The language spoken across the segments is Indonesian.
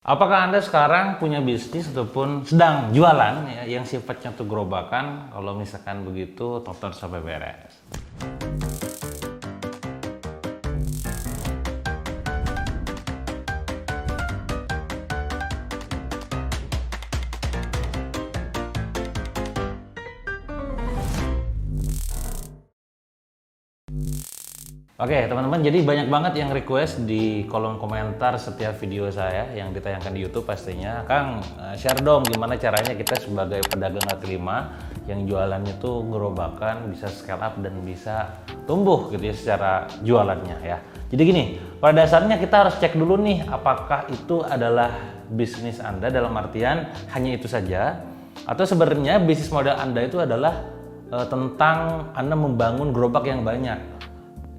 Apakah Anda sekarang punya bisnis ataupun sedang jualan ya, yang sifatnya tuh gerobakan? Kalau misalkan begitu, tonton sampai beres. Oke teman-teman, jadi banyak banget yang request di kolom komentar setiap video saya yang ditayangkan di YouTube pastinya. Kang, share dong gimana caranya kita sebagai pedagang kaki lima yang jualannya tuh gerobakan bisa scale up dan bisa tumbuh gitu ya secara jualannya ya. Jadi gini, pada dasarnya kita harus cek dulu nih apakah itu adalah bisnis Anda dalam artian hanya itu saja, atau sebenarnya bisnis model Anda itu adalah tentang Anda membangun gerobak yang banyak.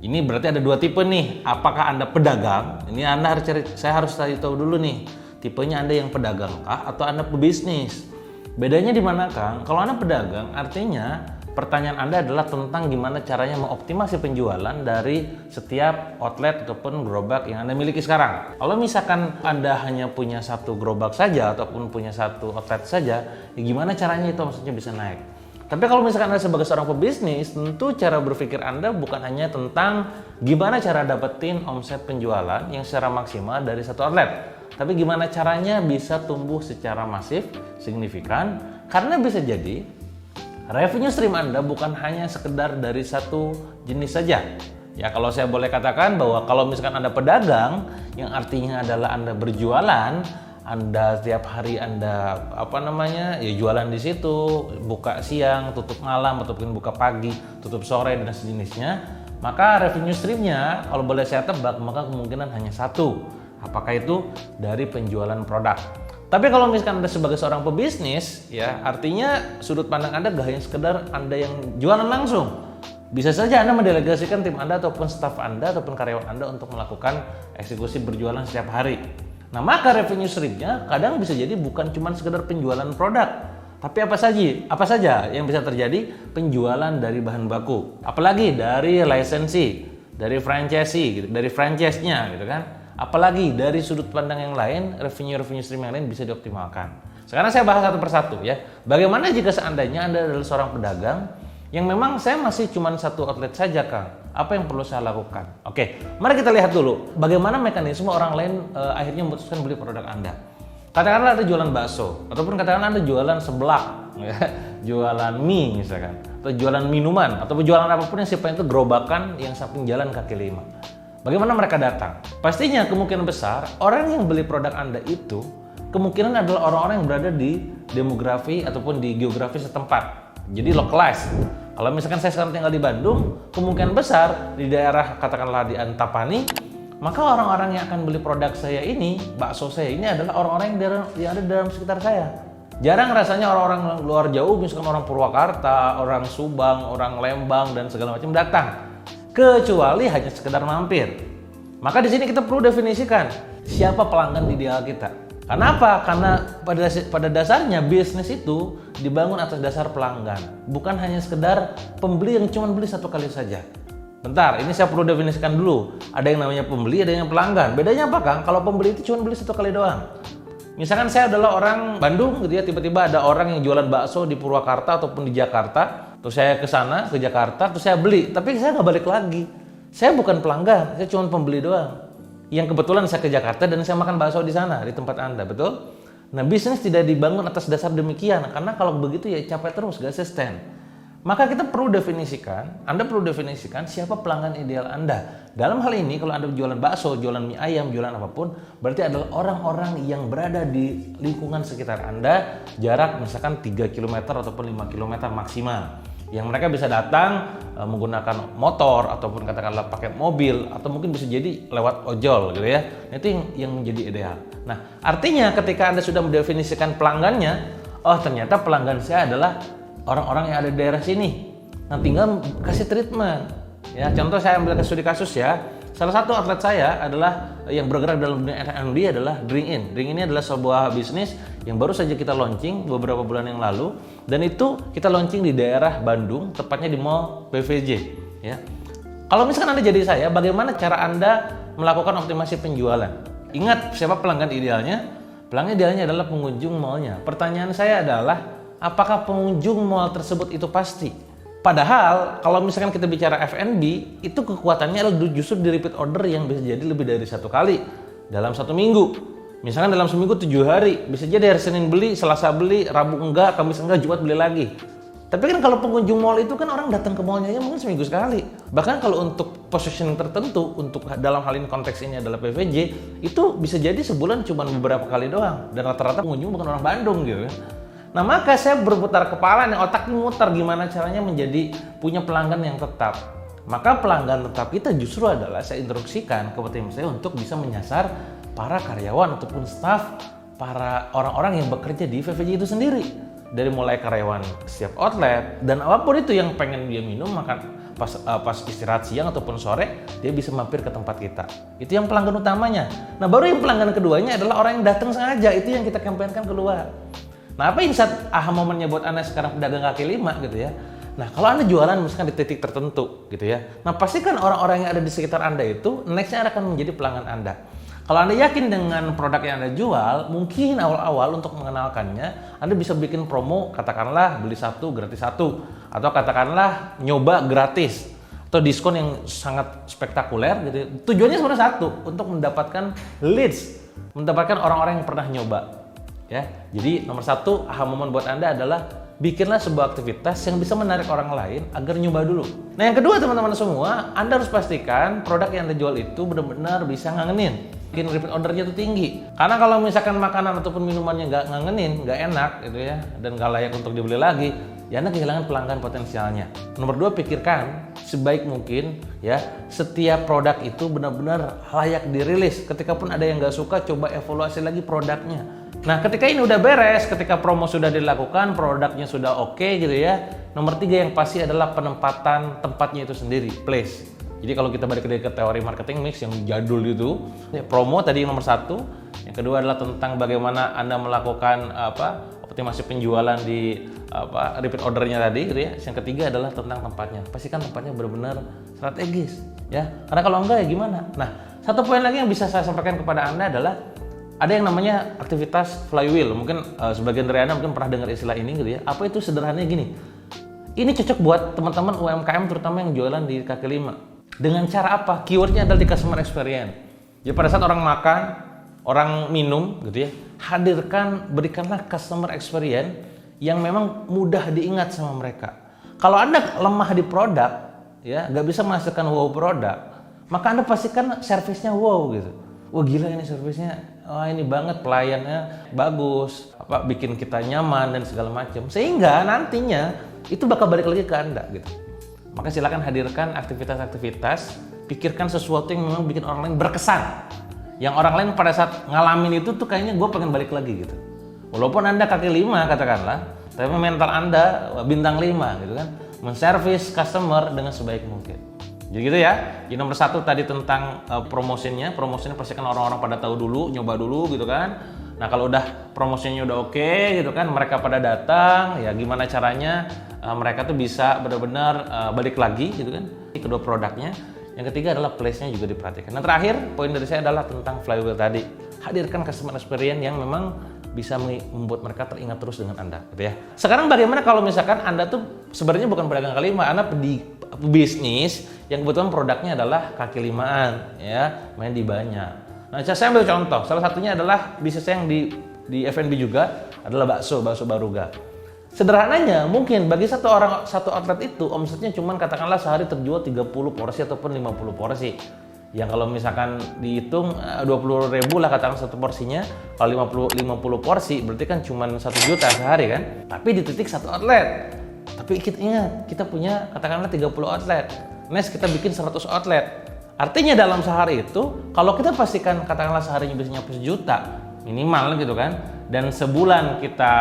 Ini berarti ada dua tipe nih. Apakah Anda pedagang? Ini Anda harus cari, saya harus tahu dulu nih. Tipenya Anda yang pedagang kah atau Anda pebisnis? Bedanya di mana, Kang? Kalau Anda pedagang, artinya pertanyaan Anda adalah tentang gimana caranya mengoptimasi penjualan dari setiap outlet ataupun gerobak yang Anda miliki sekarang. Kalau misalkan Anda hanya punya satu gerobak saja ataupun punya satu outlet saja, ya gimana caranya itu maksudnya bisa naik? Tapi kalau misalkan Anda sebagai seorang pebisnis, tentu cara berpikir Anda bukan hanya tentang gimana cara dapetin omset penjualan yang secara maksimal dari satu outlet, tapi gimana caranya bisa tumbuh secara masif, signifikan, karena bisa jadi revenue stream Anda bukan hanya sekedar dari satu jenis saja. Ya, kalau saya boleh katakan bahwa kalau misalkan Anda pedagang, yang artinya adalah Anda berjualan, Anda setiap hari Anda ya jualan di situ, buka siang, tutup malam ataupun buka pagi, tutup sore dan sejenisnya, maka revenue streamnya kalau boleh saya tebak maka kemungkinan hanya satu. Apakah itu dari penjualan produk? Tapi kalau misalkan Anda sebagai seorang pebisnis, ya artinya sudut pandang Anda gak hanya sekedar Anda yang jualan langsung. Bisa saja Anda mendelegasikan tim Anda ataupun staf Anda ataupun karyawan Anda untuk melakukan eksekusi berjualan setiap hari. Nah, maka revenue streamnya kadang bisa jadi bukan cuma sekedar penjualan produk, tapi apa saja yang bisa terjadi penjualan dari bahan baku, apalagi dari lisensi, dari franchisee, gitu, dari franchise-nya, gitu kan. Apalagi dari sudut pandang yang lain, revenue stream yang lain bisa dioptimalkan. Sekarang saya bahas satu persatu ya. Bagaimana jika seandainya Anda adalah seorang pedagang yang memang saya masih cuma satu outlet saja, Kang? Apa yang perlu saya lakukan? Oke, mari kita lihat dulu bagaimana mekanisme orang lain akhirnya memutuskan beli produk Anda. Katakanlah Anda jualan bakso, ataupun katakanlah Anda jualan seblak, ya, jualan mie misalkan, atau jualan minuman, atau jualan apapun yang sifatnya itu gerobakan yang samping jalan kaki lima. Bagaimana mereka datang? Pastinya kemungkinan besar orang yang beli produk Anda itu kemungkinan adalah orang-orang yang berada di demografi ataupun di geografi setempat. Jadi localized. Kalau misalkan saya sekarang tinggal di Bandung, kemungkinan besar di daerah katakanlah di Antapani, maka orang-orang yang akan beli produk saya ini, bakso saya ini adalah orang-orang yang ada di dalam sekitar saya. Jarang rasanya orang-orang luar jauh, misalkan orang Purwakarta, orang Subang, orang Lembang dan segala macam datang, kecuali hanya sekedar mampir. Maka di sini kita perlu definisikan siapa pelanggan ideal kita. Kenapa? Karena pada dasarnya bisnis itu dibangun atas dasar pelanggan, bukan hanya sekedar pembeli yang cuma beli satu kali saja. Bentar, ini saya perlu definisikan dulu. Ada yang namanya pembeli, ada yang pelanggan. Bedanya apa, Kang? Kalau pembeli itu cuma beli satu kali doang. Misalkan saya adalah orang Bandung gitu ya, tiba-tiba ada orang yang jualan bakso di Purwakarta ataupun di Jakarta, terus saya ke sana, ke Jakarta, terus saya beli, tapi saya nggak balik lagi. Saya bukan pelanggan, saya cuma pembeli doang. Yang kebetulan saya ke Jakarta dan saya makan bakso di sana, di tempat Anda, betul? Nah, bisnis tidak dibangun atas dasar demikian, karena kalau begitu ya capek terus, gak sustain. Maka kita perlu definisikan, Anda perlu definisikan siapa pelanggan ideal Anda. Dalam hal ini, kalau Anda jualan bakso, jualan mie ayam, jualan apapun, berarti adalah orang-orang yang berada di lingkungan sekitar Anda, jarak misalkan 3 km ataupun 5 km maksimal. Yang mereka bisa datang menggunakan motor ataupun katakanlah pakai mobil atau mungkin bisa jadi lewat ojol gitu ya. Nah, itu yang menjadi ideal. Nah, artinya ketika Anda sudah mendefinisikan pelanggannya, oh ternyata pelanggan saya adalah orang-orang yang ada di daerah sini. Nah, tinggal kasih treatment. Ya, contoh saya ambil studi kasus ya. Salah satu outlet saya adalah yang bergerak dalam dunia F&B adalah Drink In. Drink In ini adalah sebuah bisnis yang baru saja kita launching beberapa bulan yang lalu, dan itu kita launching di daerah Bandung, tepatnya di Mall PVJ. Ya. Kalau misalkan Anda jadi saya, bagaimana cara Anda melakukan optimasi penjualan? Ingat siapa pelanggan idealnya, Pelanggan idealnya adalah pengunjung mallnya. Pertanyaan saya adalah, apakah pengunjung mall tersebut itu pasti? Padahal kalau misalkan kita bicara F&B, itu kekuatannya adalah justru di repeat order yang bisa jadi lebih dari 1 kali dalam 1 minggu. Misalkan dalam seminggu 7 hari, bisa jadi hari Senin beli, Selasa beli, Rabu enggak, Kamis enggak, Jumat beli lagi. Tapi kan kalau pengunjung mall itu kan orang datang ke mallnya mungkin seminggu sekali. Bahkan kalau untuk positioning tertentu, untuk dalam hal ini konteks ini adalah PVJ, itu bisa jadi sebulan cuma beberapa kali doang. Dan rata-rata pengunjung bukan orang Bandung gitu kan. Nah maka saya berputar kepala nih, otak ini muter gimana caranya menjadi punya pelanggan yang tetap. Maka pelanggan tetap kita justru adalah saya instruksikan ke tim saya untuk bisa menyasar para karyawan ataupun staf, para orang-orang yang bekerja di VVJ itu sendiri. Dari mulai karyawan setiap outlet dan apapun itu yang pengen dia minum, makan pas istirahat siang ataupun sore, dia bisa mampir ke tempat kita. Itu yang pelanggan utamanya. Nah baru yang pelanggan keduanya adalah orang yang datang sengaja, itu yang kita kampanyekan keluar. Nah apa insight aha momennya buat Anda sekarang pedagang kaki lima gitu ya. Nah kalau Anda jualan misalkan di titik tertentu gitu ya, nah pasti kan orang-orang yang ada di sekitar Anda itu nextnya akan menjadi pelanggan Anda. Kalau Anda yakin dengan produk yang Anda jual, mungkin awal-awal untuk mengenalkannya, Anda bisa bikin promo, katakanlah beli 1 gratis 1, atau katakanlah nyoba gratis, atau diskon yang sangat spektakuler gitu. Tujuannya sebenarnya satu, untuk mendapatkan leads, mendapatkan orang-orang yang pernah nyoba. Ya, jadi nomor 1 aha moment buat Anda adalah bikinlah sebuah aktivitas yang bisa menarik orang lain agar nyoba dulu. Nah yang kedua teman-teman semua, Anda harus pastikan produk yang Anda jual itu benar-benar bisa ngangenin. Bikin repeat ordernya itu tinggi. Karena kalau misalkan makanan ataupun minumannya nggak ngangenin, nggak enak gitu ya, dan nggak layak untuk dibeli lagi, ya Anda kehilangan pelanggan potensialnya. Nomor 2, pikirkan sebaik mungkin ya, setiap produk itu benar-benar layak dirilis. Ketika pun ada yang nggak suka, coba evaluasi lagi produknya. Nah ketika ini udah beres, ketika promo sudah dilakukan, produknya sudah oke gitu ya. Nomor 3 yang pasti adalah penempatan tempatnya itu sendiri, place. Jadi kalau kita balik ke teori marketing mix yang jadul itu, promo tadi yang nomor 1, yang kedua adalah tentang bagaimana Anda melakukan optimasi penjualan di repeat ordernya tadi gitu ya. Yang ketiga adalah tentang tempatnya. Pastikan tempatnya benar-benar strategis ya. Karena kalau enggak ya gimana? Nah, satu poin lagi yang bisa saya sampaikan kepada Anda adalah ada yang namanya aktivitas flywheel. Mungkin sebagian dari Anda mungkin pernah dengar istilah ini gitu ya. Apa itu? Sederhananya gini. Ini cocok buat teman-teman UMKM terutama yang jualan di kaki lima. Dengan cara apa? Keywordnya adalah di customer experience. Jadi pada saat orang makan, orang minum gitu ya, berikanlah customer experience yang memang mudah diingat sama mereka. Kalau Anda lemah di produk, ya nggak bisa menghasilkan wow produk, maka Anda pastikan servisnya wow gitu. Wah gila ini servisnya, wah ini banget, pelayannya bagus, bikin kita nyaman dan segala macam. Sehingga nantinya itu bakal balik lagi ke Anda gitu. Maka silakan hadirkan aktivitas-aktivitas, pikirkan sesuatu yang memang bikin orang lain berkesan. Yang orang lain pada saat ngalamin itu tuh kayaknya gue pengen balik lagi gitu. Walaupun Anda kaki 5 katakanlah, tapi mental Anda bintang 5 gitu kan. Menservis customer dengan sebaik mungkin. Jadi gitu ya. Jadi nomor 1 tadi tentang promosinya pastikan orang-orang pada tahu dulu, nyoba dulu gitu kan. Nah kalau udah promosinya udah oke gitu kan, mereka pada datang, ya gimana caranya mereka tuh bisa benar-benar balik lagi gitu kan. Kedua produknya. Yang ketiga adalah place-nya juga diperhatikan. Dan terakhir poin dari saya adalah tentang flywheel tadi. Hadirkan customer experience yang memang bisa membuat mereka teringat terus dengan Anda gitu ya. Sekarang bagaimana kalau misalkan Anda tuh sebenarnya bukan pedagang kaki lima, Anda di bisnis yang kebetulan produknya adalah kaki limaan ya, main di banyak. Nah, saya ambil contoh. Salah satunya adalah bisnis yang di F&B juga adalah bakso Baruga. Sederhananya mungkin bagi satu outlet itu omsetnya cuman katakanlah sehari terjual 30 porsi ataupun 50 porsi. Yang kalau misalkan dihitung 20.000 lah katakan satu porsinya. Kalau 50 porsi berarti kan cuman 1 juta sehari kan. Tapi di titik satu outlet. Tapi kita ingat, kita punya katakanlah 30 outlet. Next kita bikin 100 outlet. Artinya dalam sehari itu, kalau kita pastikan katakanlah seharinya bisa nyampe 1 juta minimal gitu kan, dan sebulan kita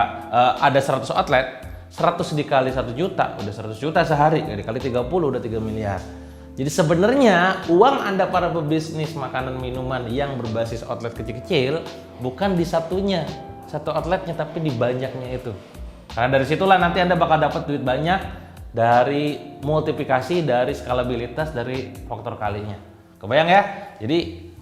ada 100 outlet, 100 dikali 1 juta, udah 100 juta sehari, dikali 30 udah 3 miliar. Jadi sebenarnya uang Anda para pebisnis makanan minuman yang berbasis outlet kecil-kecil bukan di satu outletnya, tapi di banyaknya itu. Karena dari situlah nanti Anda bakal dapat duit banyak dari multiplikasi, dari skalabilitas, dari faktor kalinya. Kebayang ya? Jadi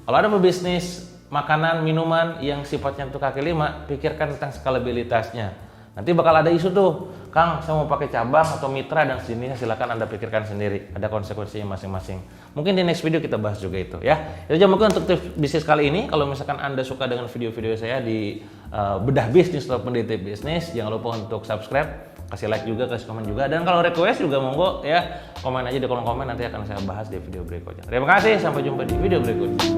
kalau Anda berbisnis makanan, minuman yang sifatnya untuk kaki lima, pikirkan tentang skalabilitasnya. Nanti bakal ada isu tuh, Kang, saya mau pakai cabang atau mitra dan sejenisnya, silakan Anda pikirkan sendiri. Ada konsekuensinya masing-masing. Mungkin di next video kita bahas juga itu ya. Itu aja mungkin untuk tips bisnis kali ini. Kalau misalkan Anda suka dengan video-video saya di bedah bisnis ataupun di tips bisnis, jangan lupa untuk subscribe, kasih like juga, kasih komen juga. Dan kalau request juga monggo ya, komen aja di kolom komen, nanti akan saya bahas di video berikutnya. Terima kasih, sampai jumpa di video berikutnya.